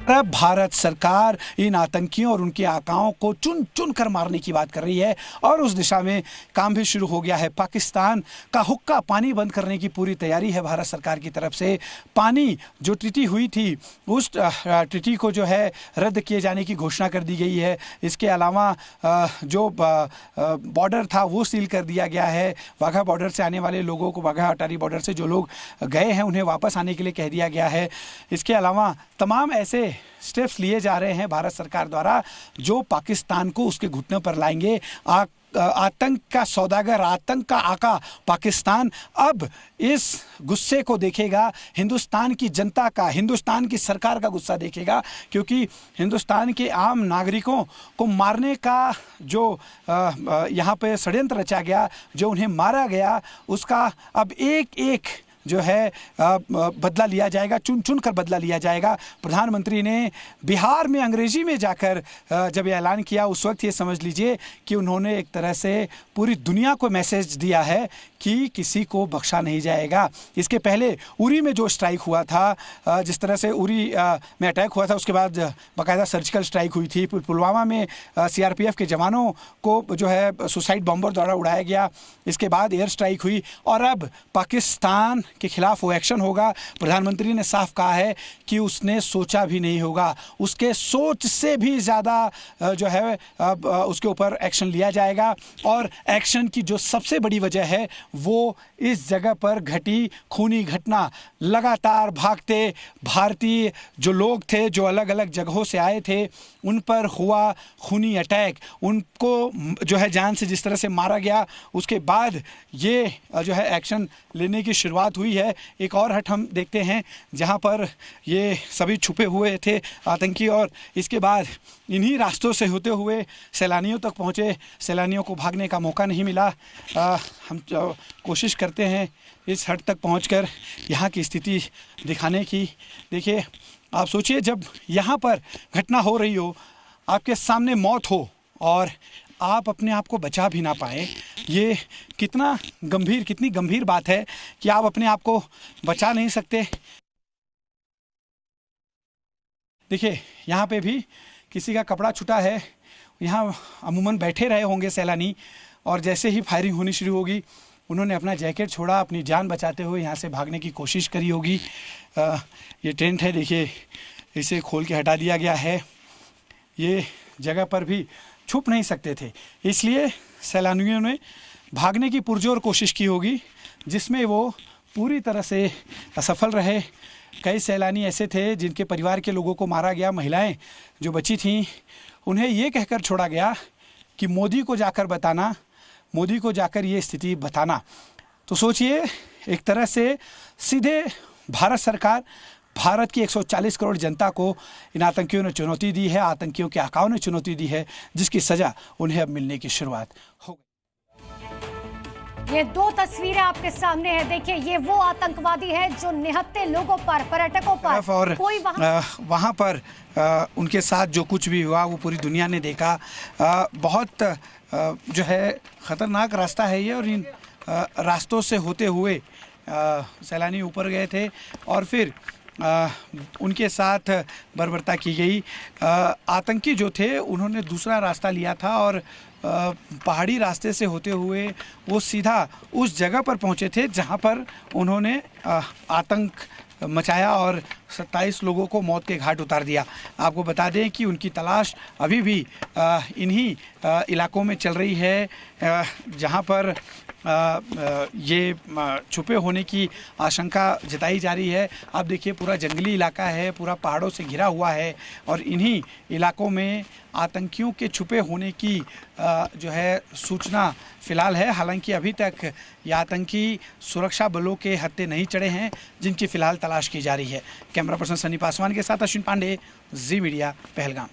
अब भारत सरकार इन आतंकियों और उनके आकाओं को चुन चुन कर मारने की बात कर रही है और उस दिशा में काम भी शुरू हो गया है। पाकिस्तान का हुक्का पानी बंद करने की पूरी तैयारी है भारत सरकार की तरफ से। पानी जो ट्रीटी हुई थी उस ट्रीटी को जो है रद्द किए जाने की घोषणा कर दी गई है। इसके अलावा जो बॉर्डर था वो सील कर दिया गया है। वाघा बॉर्डर से आने वाले लोगों को, वाघा अटारी बॉर्डर से जो लोग गए हैं उन्हें वापस आने के लिए कह दिया गया है। इसके अलावा तमाम ऐसे स्टेप्स लिए जा रहे हैं भारत सरकार द्वारा जो पाकिस्तान को उसके घुटनों पर लाएंगे। आतंक का सौदागर, आतंक का आका पाकिस्तान अब इस गुस्से को देखेगा, हिंदुस्तान की जनता का, हिंदुस्तान की सरकार का गुस्सा देखेगा, क्योंकि हिंदुस्तान के आम नागरिकों को मारने का जो यहाँ पे षड्यंत्र रचा गया, जो उन्हें मारा गया, उसका अब एक एक जो है बदला लिया जाएगा, चुन चुन कर बदला लिया जाएगा। प्रधानमंत्री ने बिहार में अंग्रेजी में जाकर जब ये ऐलान किया उस वक्त ये समझ लीजिए कि उन्होंने एक तरह से पूरी दुनिया को मैसेज दिया है कि किसी को बख्शा नहीं जाएगा। इसके पहले उरी में जो स्ट्राइक हुआ था, जिस तरह से उरी में अटैक हुआ था, उसके बाद बाकायदा सर्जिकल स्ट्राइक हुई थी। पुलवामा में CRPF के जवानों को जो है सुसाइड बॉम्बर द्वारा उड़ाया गया। इसके बाद एयर स्ट्राइक हुई और अब पाकिस्तान के खिलाफ वो एक्शन होगा। प्रधानमंत्री ने साफ कहा है कि उसने सोचा भी नहीं होगा, उसके सोच से भी ज़्यादा जो है उसके ऊपर एक्शन लिया जाएगा। और एक्शन की जो सबसे बड़ी वजह है वो इस जगह पर घटी खूनी घटना, लगातार भागते भारतीय जो लोग थे, जो अलग अलग जगहों से आए थे, उन पर हुआ खूनी अटैक, उनको जो है जान से जिस तरह से मारा गया, उसके बाद ये जो है एक्शन लेने की शुरुआत हुई है। एक और हट हम देखते हैं जहां पर ये सभी छुपे हुए थे आतंकी, और इसके बाद इन्हीं रास्तों से होते हुए सैलानियों तक पहुंचे। सैलानियों को भागने का मौका नहीं मिला। हम कोशिश करते हैं इस हट तक पहुंचकर यहाँ की स्थिति दिखाने की। देखिए, आप सोचिए, जब यहाँ पर घटना हो रही हो, आपके सामने मौत हो और आप अपने आप को बचा भी ना पाए, ये कितनी गंभीर बात है कि आप अपने आप को बचा नहीं सकते। देखिए, यहाँ पे भी किसी का कपड़ा छूटा है। यहाँ अमूमन बैठे रहे होंगे सैलानी, और जैसे ही फायरिंग होनी शुरू होगी उन्होंने अपना जैकेट छोड़ा, अपनी जान बचाते हुए यहाँ से भागने की कोशिश करी होगी। ये टेंट है, देखिए, इसे खोल के हटा दिया गया है। ये जगह पर भी छुप नहीं सकते थे, इसलिए सैलानियों ने भागने की पुरजोर कोशिश की होगी, जिसमें वो पूरी तरह से असफल रहे। कई सैलानी ऐसे थे जिनके परिवार के लोगों को मारा गया। महिलाएं जो बची थीं उन्हें ये कहकर छोड़ा गया कि मोदी को जाकर बताना, मोदी को जाकर ये स्थिति बताना। तो सोचिए, एक तरह से सीधे भारत सरकार, भारत की 140 करोड़ जनता को इन आतंकियों ने चुनौती दी है, आतंकियों के आकाओं ने चुनौती दी है, जिसकी सज़ा उन्हें अब मिलने की शुरुआत हो गई। ये दो तस्वीरें आपके सामने है। देखिए, ये वो आतंकवादी है जो निहत्थे लोगों पर, पर्यटकों पर, और कोई वहाँ पर उनके साथ जो कुछ भी हुआ वो पूरी दुनिया ने देखा। बहुत जो है ख़तरनाक रास्ता है ये, और इन रास्तों से होते हुए सैलानी ऊपर गए थे और फिर उनके साथ बर्बरता की गई। आतंकी जो थे उन्होंने दूसरा रास्ता लिया था और पहाड़ी रास्ते से होते हुए वो सीधा उस जगह पर पहुंचे थे जहां पर उन्होंने आतंक मचाया और 27 लोगों को मौत के घाट उतार दिया। आपको बता दें कि उनकी तलाश अभी भी इन्हीं इलाकों में चल रही है जहां पर ये छुपे होने की आशंका जताई जा रही है। आप देखिए, पूरा जंगली इलाका है, पूरा पहाड़ों से घिरा हुआ है, और इन्हीं इलाकों में आतंकियों के छुपे होने की जो है सूचना फ़िलहाल है। हालांकि अभी तक ये आतंकी सुरक्षा बलों के हत्थे नहीं चढ़े हैं, जिनकी फ़िलहाल तलाश की जा रही है। कैमरा पर्सन सनी पासवान के साथ अश्विन पांडे, जी मीडिया, पहलगाम।